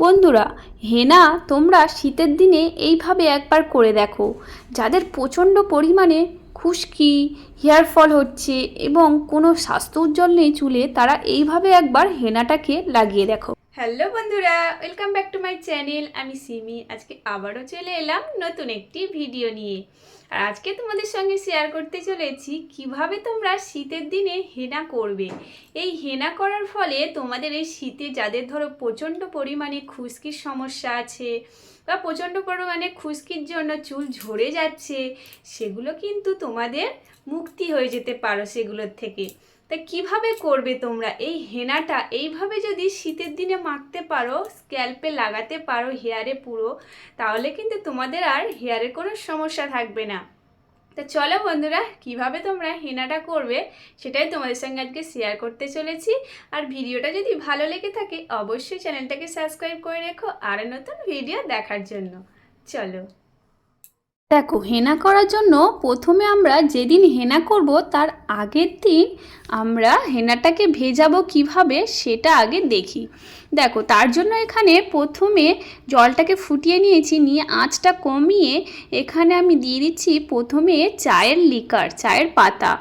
বন্ধুরা, হেনা তোমরা শীতের দিনে এইভাবে একবার করে দেখো। যাদের প্রচণ্ড পরিমাণে খুশকি, হেয়ার ফল হচ্ছে এবং কোনো স্বাস্থ্য উজ্জ্বল নেই চুলে, তারা এইভাবে একবার হেনাটাকে লাগিয়ে দেখো। হ্যালো বন্ধুরা, welcome back to my channel. আমি সিমি। আজকে আবারও চলে এলাম নতুন একটি ভিডিও নিয়ে। আর আজকে তোমাদের সঙ্গে শেয়ার করতে চলেছি কিভাবে তোমরা শীতের দিনে হেনা করবে। এই হেনা করার ফলে তোমাদের এই শীতে যাদের ধরো প্রচণ্ড পরিমাণে খুশকির সমস্যা আছে বা প্রচণ্ড পরিমাণে খুশকির জন্য চুল ঝরে যাচ্ছে, সেগুলো কিন্তু তোমাদের মুক্তি হয়ে যেতে পারো সেগুলোর থেকে। তা কিভাবে করবে তোমরা এই হেনাটা? এইভাবে যদি শীতের দিনে মাখতে পারো, স্ক্যাল্পে লাগাতে পারো হেয়ারে পুরো, তাহলে কিন্তু তোমাদের আর হেয়ারের কোনো সমস্যা থাকবে না। তা চলো বন্ধুরা, কিভাবে তোমরা হেনাটা করবে সেটাই তোমাদের সঙ্গে আজকে শেয়ার করতে চলেছি। আর ভিডিওটা যদি ভালো লেগে থাকে অবশ্যই চ্যানেলটাকে সাবস্ক্রাইব করে রেখো আর নতুন ভিডিও দেখার জন্য। চলো দেখো, হেনা করার জন্য প্রথমে আমরা যেদিন হেনা করব তার আগের দিন আমরা হেনাটাকে ভেজাবো কিভাবে সেটা আগে দেখি। দেখো, তার জন্য এখানে প্রথমে জলটাকে ফুটিয়ে নিয়েছি, নিয়ে আঁচটা কমিয়ে এখানে আমি দিয়ে দিচ্ছি প্রথমে চায়ের লিকার, চায়ের পাতা।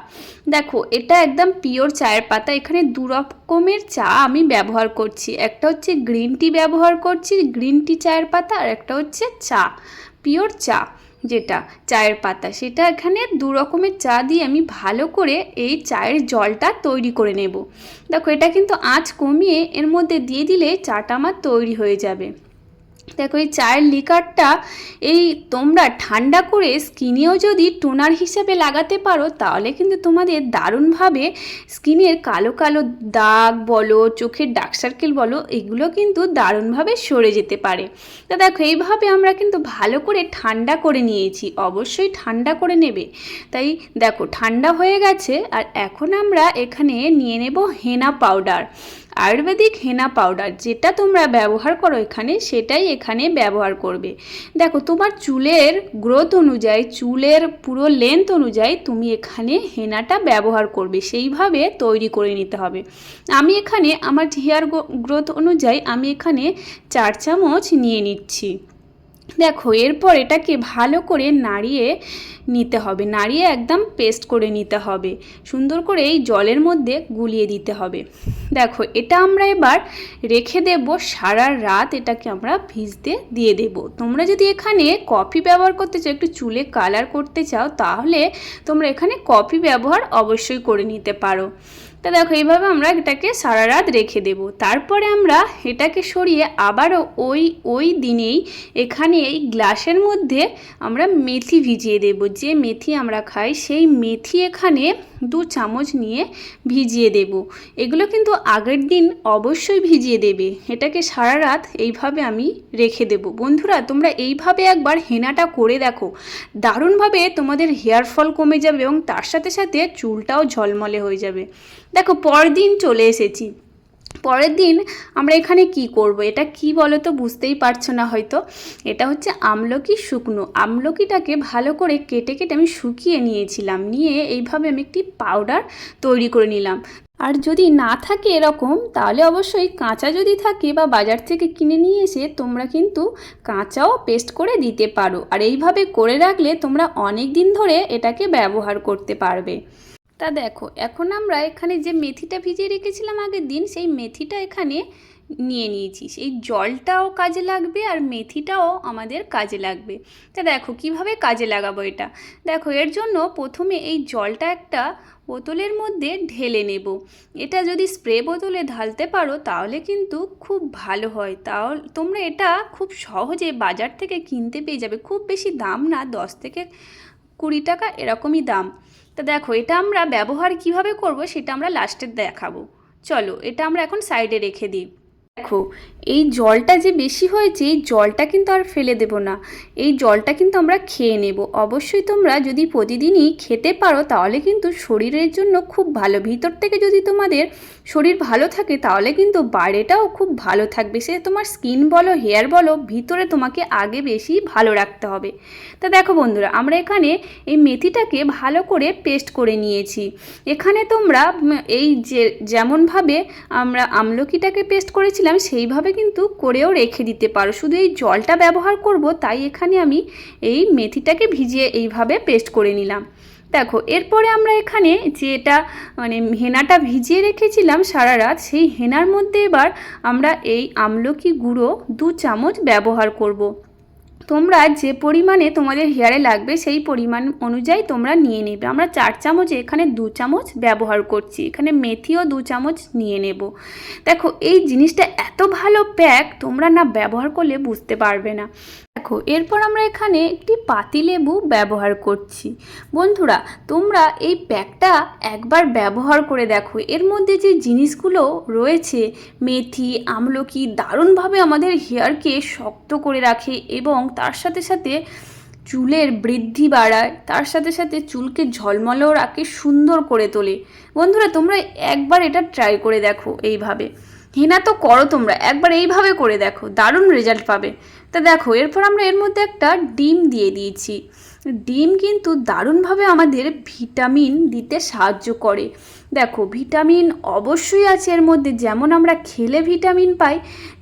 দেখো, এটা একদম পিওর চায়ের পাতা। এখানে দু রকমের চা আমি ব্যবহার করছি, একটা হচ্ছে গ্রিন টি ব্যবহার করছি, গ্রিন টি চায়ের পাতা, আর একটা হচ্ছে চা, পিওর চা যেটা চায়ের পাতা, সেটা এখানে দু রকমের চা দিয়ে আমি ভালো করে এই চায়ের জলটা তৈরি করে নেব। দেখো, এটা কিন্তু আঁচ কমিয়ে এর মধ্যে দিয়ে দিলে চাটা আমার তৈরি হয়ে যাবে। দেখো, এই চায়ের লিকারটা এই তোমরা ঠান্ডা করে স্কিনেও যদি টোনার হিসেবে লাগাতে পারো, তাহলে কিন্তু তোমাদের দারুণভাবে স্কিনের কালো কালো দাগ বলো, চোখের ডার্ক সার্কেল বলো, এগুলো কিন্তু দারুণভাবে সরে যেতে পারে। তো দেখো, এইভাবে আমরা কিন্তু ভালো করে ঠান্ডা করে নিয়েছি, অবশ্যই ঠান্ডা করে নেবে। তাই দেখো, ঠান্ডা হয়ে গেছে। আর এখন আমরা এখানে নিয়ে নেব হেনা পাউডার, আয়ুর্বেদিক হেনা পাউডার। যেটা তোমরা ব্যবহার করো এখানে, সেটাই এখানে ব্যবহার করবে। দেখো, তোমার চুলের গ্রোথ অনুযায়ী, চুলের পুরো লেন্থ অনুযায়ী তুমি এখানে হেনাটা ব্যবহার করবে, সেইভাবে তৈরি করে নিতে হবে। আমি এখানে আমার হেয়ার গ্রোথ অনুযায়ী আমি এখানে 4 চামচ নিয়ে নিচ্ছি। দেখো, এরপর এটাকে ভালো করে নাড়িয়ে নিতে হবে, নাড়িয়ে একদম পেস্ট করে নিতে হবে, সুন্দর করে এই জলের মধ্যে গুলিয়ে দিতে হবে। দেখো, এটা আমরা এবার রেখে দেব সারা রাত, এটাকে আমরা ভিজতে দিয়ে দেব। তোমরা যদি এখানে কফি ব্যবহার করতে চাও, একটু চুলে কালার করতে চাও, তাহলে তোমরা এখানে কফি ব্যবহার অবশ্যই করে নিতে পারো। তা দেখো, এইভাবে আমরা এটাকে সারা রাত রেখে দেব। তারপরে আমরা এটাকে সরিয়ে আবারও ওই দিনেই এখানে এই গ্লাসের মধ্যে আমরা মেথি ভিজিয়ে দেব। যে মেথি আমরা খাই সেই মেথি এখানে 2 চামচ নিয়ে ভিজিয়ে দেব। এগুলো কিন্তু আগের দিন অবশ্যই ভিজিয়ে দেবে। এটাকে সারা রাত এইভাবে আমি রেখে দেব। বন্ধুরা, তোমরা এইভাবে একবার হেনাটা করে দেখো, দারুণভাবে তোমাদের হেয়ার ফল কমে যাবে এবং তার সাথে সাথে চুলটাও ঝলমলে হয়ে যাবে। দেখো, পরের দিন চলে এসেছি। পরের দিন আমরা এখানে কি করব? এটা কি বলো তো, বুঝতেই পারছো না হয়তো। এটা হচ্ছে আমলকি শুকনো। আমলকিটাকে ভালো করে কেটে কেটে আমি শুকিয়ে নিয়েছিলাম, নিয়ে এইভাবে আমি একটি পাউডার তৈরি করে নিলাম। আর যদি না থাকে এরকম, তাহলে অবশ্যই কাঁচা যদি থাকে বা বাজার থেকে কিনে নিয়ে এসে তোমরা কিন্তু কাঁচাও পেস্ট করে দিতে পারো। আর এইভাবে করে রাখলে তোমরা অনেক দিন ধরে এটাকে ব্যবহার করতে পারবে। তা দেখো, এখন আমরা এখানে যে মেথিটা ভিজিয়ে রেখেছিলাম আগের দিন, সেই মেথিটা এখানে নিয়ে নিয়েছি। সেই জলটাও কাজে লাগবে আর মেথিটাও আমাদের কাজে লাগবে। তা দেখো, কিভাবে কাজে লাগাবো এটা। দেখো, এর জন্য প্রথমে এই জলটা একটা বোতলের মধ্যে ঢেলে নেব। এটা যদি স্প্রে বোতলে ঢালতে পারো তাহলে কিন্তু খুব ভালো হয়। তাহলে তোমরা এটা খুব সহজে বাজার থেকে কিনতে পেয়ে যাবে। খুব বেশি দাম না, 10 থেকে 20 টাকা এরকমই দাম। তা দেখো, এটা আমরা ব্যবহার কিভাবে করব সেটা আমরা লাস্টে দেখাবো। চলো, এটা আমরা এখন সাইডে রেখে দিই। দেখো, এই জলটা যে বেশি হয়েছে, এই জলটা কিন্তু আর ফেলে দেব না, এই জলটা কিন্তু আমরা খেয়ে নেব। অবশ্যই তোমরা যদি প্রতিদিনই খেতে পারো তাহলে কিন্তু শরীরের জন্য খুব ভালো। ভিতর থেকে যদি তোমাদের শরীর ভালো থাকে তাহলে কিন্তু বাইরেটাও খুব ভালো থাকবে। সে তোমার স্কিন বলো, হেয়ার বলো, ভিতরে তোমাকে আগে বেশি ভালো রাখতে হবে। তা দেখো বন্ধুরা, আমরা এখানে এই মেথিটাকে ভালো করে পেস্ট করে নিয়েছি। এখানে তোমরা এই যেমনভাবে আমরা আমলকিটাকে পেস্ট করেছিলাম সেইভাবে কিন্তু করেও রেখে দিতে পারো। শুধু এই জলটা ব্যবহার করব, তাই এখানে আমি এই মেথিটাকে ভিজিয়ে এইভাবে পেস্ট করে নিলাম। দেখো এরপরে আমরা এখানে যে এটা মানে হেনাটা ভিজিয়ে রেখেছিলাম সারা রাত, সেই হেনার মধ্যে এবার আমরা এই আমলকি গুঁড়ো 2 চামচ ব্যবহার করব। তোমরা যে পরিমাণে তোমাদের হেয়ারে লাগবে সেই পরিমাণ অনুযায়ী তোমরা নিয়ে নেবে। আমরা 4 চামচ, এখানে 2 চামচ ব্যবহার করছি। এখানে মেথিও 2 চামচ নিয়ে নেব। দেখো এই জিনিসটা এত ভালো প্যাক, তোমরা না ব্যবহার করলে বুঝতে পারবে না। দেখো এরপর আমরা এখানে একটি পাতিলেবু ব্যবহার করছি। বন্ধুরা তোমরা এই প্যাকটা একবার ব্যবহার করে দেখো। এর মধ্যে যে জিনিসগুলো রয়েছে, মেথি, আমলকি, দারুণভাবে আমাদের হেয়ারকে শক্ত করে রাখে এবং তার সাথে সাথে চুলের বৃদ্ধি বাড়ায়, তার সাথে সাথে চুলকে ঝলমলেও রাখে, সুন্দর করে তোলে। বন্ধুরা তোমরা একবার এটা ট্রাই করে দেখো এইভাবে। হেনা তো করো তোমরা, একবার এইভাবে করে দেখো, দারুণ রেজাল্ট পাবে। তা দেখো এরপর আমরা এর মধ্যে একটা ডিম দিয়ে দিয়েছি। ডিম কিন্তু দারুণভাবে আমাদের ভিটামিন দিতে সাহায্য করে। দেখো ভিটামিন অবশ্যই আছে এর মধ্যে, যেমন আমরা খেলে ভিটামিন পাই,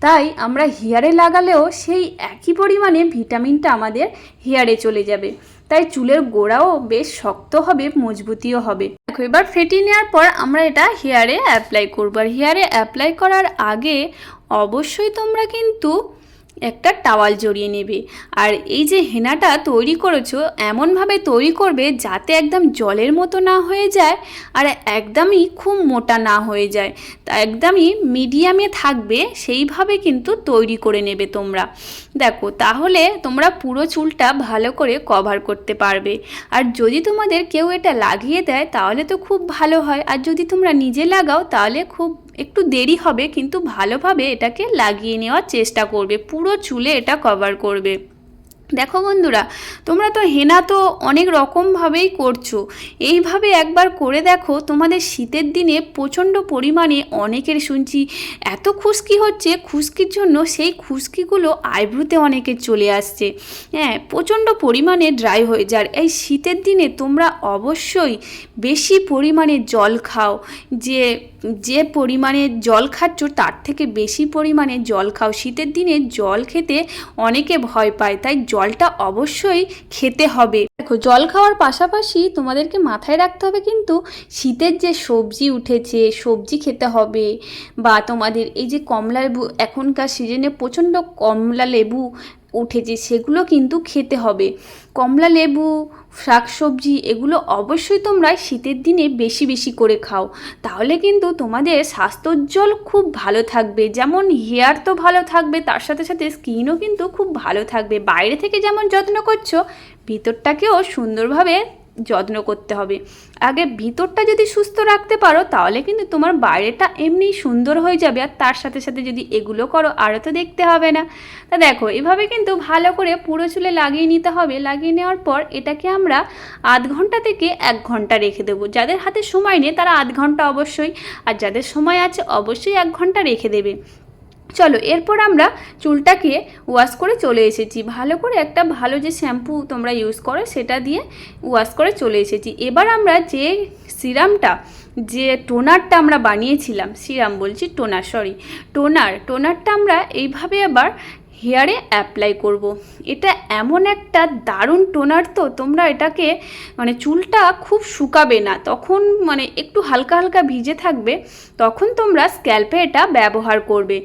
তাই আমরা হেয়ারে লাগালেও সেই একই পরিমাণে ভিটামিনটা আমাদের হেয়ারে চলে যাবে। তাই চুলের গোড়াও বেশ শক্ত হবে, মজবুতিও হবে। দেখো এবার ফেটিয়ে নেওয়ার পর আমরা এটা হেয়ারে অ্যাপ্লাই করবো। আর হেয়ারে অ্যাপ্লাই করার আগে অবশ্যই তোমরা কিন্তু একটা টাওয়াল জড়িয়ে নেবে। আর এই যে হেনাটা তৈরি করেছো এমনভাবে তৈরি করবে যাতে একদম জলের মতো না হয়ে যায় আর একদমই খুব মোটা না হয়ে যায়, তা একদমই মিডিয়ামে থাকবে, সেইভাবে কিন্তু তৈরি করে নেবে তোমরা। দেখো তাহলে তোমরা পুরো চুলটা ভালো করে কভার করতে পারবে। আর যদি তোমাদের কেউ এটা লাগিয়ে দেয় তাহলে তো খুব ভালো হয়, আর যদি তোমরা নিজে লাগাও তাহলে খুব একটু দেরি হবে, কিন্তু ভালোভাবে এটাকে লাগিয়ে নেওয়ার চেষ্টা করবে, পুরো চুলে এটা কভার করবে। দেখো বন্ধুরা তোমরা তো হেনা তো অনেক রকমভাবেই করছো, এইভাবে একবার করে দেখো। তোমাদের শীতের দিনে প্রচণ্ড পরিমাণে অনেকের শুনছি এত খুশকি হচ্ছে, খুশকির জন্য সেই খুশকিগুলো আইব্রোতে অনেকের চলে আসছে। হ্যাঁ, প্রচণ্ড পরিমাণে ড্রাই হয়ে যায়। এই শীতের দিনে তোমরা অবশ্যই বেশি পরিমাণে জল খাও, যে পরিমাণে জল খাচ্ছ তার থেকে বেশি পরিমাণে জল খাও। শীতের দিনে জল খেতে অনেকে ভয় পায়, তাই জলটা অবশ্যই খেতে হবে। দেখো জল খাওয়ার পাশাপাশি তোমাদেরকে মাথায় রাখতে হবে কিন্তু শীতের যে সবজি উঠেছে, সবজি খেতে হবে। বা তোমাদের এই যে কমলা লেবু, এখনকার সিজনে প্রচণ্ড কমলা লেবু উঠেছে, সেগুলো কিন্তু খেতে হবে। কমলা লেবু, শাকসবজি এগুলো অবশ্যই তোমরা শীতের দিনে বেশি বেশি করে খাও, তাহলে কিন্তু তোমাদের স্বাস্থ্যোজ্জ্বল খুব ভালো থাকবে। যেমন হেয়ার তো ভালো থাকবে, তার সাথে সাথে স্কিনও কিন্তু খুব ভালো থাকবে। বাইরে থেকে যেমন যত্ন করছো, ভিতরটাকেও সুন্দরভাবে যত্ন করতে হবে। আগে ভিতরটা যদি সুস্থ রাখতে পারো তাহলে কিন্তু তোমার বাইরেটা এমনি সুন্দর হয়ে যাবে, আর তার সাথে সাথে যদি এগুলো করো আরও তো দেখতে হবে না। তা দেখো এভাবে কিন্তু ভালো করে পুরো চুলে লাগিয়ে নিতে হবে। লাগিয়ে নেওয়ার পর এটাকে আমরা আধ ঘন্টা থেকে 1 ঘন্টা রেখে দেবো। যাদের হাতে সময় নেই তারা আধ ঘন্টা অবশ্যই, আর যাদের সময় আছে অবশ্যই 1 ঘন্টা রেখে দেবে। চলো এরপর আমরা চুলটাকে ওয়াশ করে চলে এসেছি। ভালো করে একটা ভালো যে শ্যাম্পু তোমরা ইউজ করো সেটা দিয়ে ওয়াশ করে চলে এসেছি। এবার আমরা যে সিরামটা, যে টোনারটা আমরা বানিয়েছিলাম, সিরাম বলছি, টোনার, সরি, টোনারটা আমরা এইভাবে আবার হেয়ারে অ্যাপ্লাই করব। এটা এমন একটা দারুণ টোনার, তো তোমরা এটাকে মানে চুলটা খুব শুকাবে না, তখন মানে একটু হালকা হালকা ভিজে থাকবে, তখন তোমরা স্ক্যাল্পে এটা ব্যবহার করবে।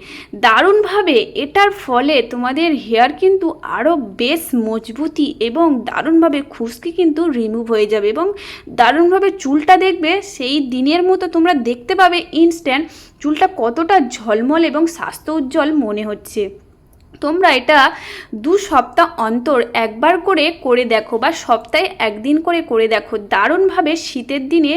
দারুণভাবে এটার ফলে তোমাদের হেয়ার কিন্তু আরও বেশ মজবুতি এবং দারুণভাবে খুশকি কিন্তু রিমুভ হয়ে যাবে, এবং দারুণভাবে চুলটা দেখবে সেই দিনের মতো তোমরা দেখতে পাবে ইনস্ট্যান্ট চুলটা কতটা ঝলমল এবং স্বাস্থ্য উজ্জ্বল মনে হচ্ছে। তোমরা এটা 2 সপ্তাহ অন্তর একবার করে দেখো, বা সপ্তাহে 1 দিন করে দেখো। দারুণভাবে শীতের দিনে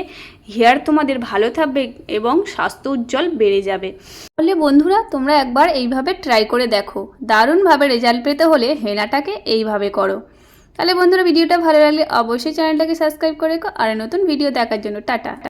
হেয়ার তোমাদের ভালো থাকবে এবং স্বাস্থ্য উজ্জ্বল বেড়ে যাবে। তাহলে বন্ধুরা তোমরা একবার এইভাবে ট্রাই করে দেখো। দারুণভাবে রেজাল্ট পেতে হলে হেনাটাকে এইভাবে করো। তাহলে বন্ধুরা ভিডিওটা ভালো লাগলে অবশ্যই চ্যানেলটাকে সাবস্ক্রাইব করে রেখো, আর নতুন ভিডিও দেখার জন্য টাটা।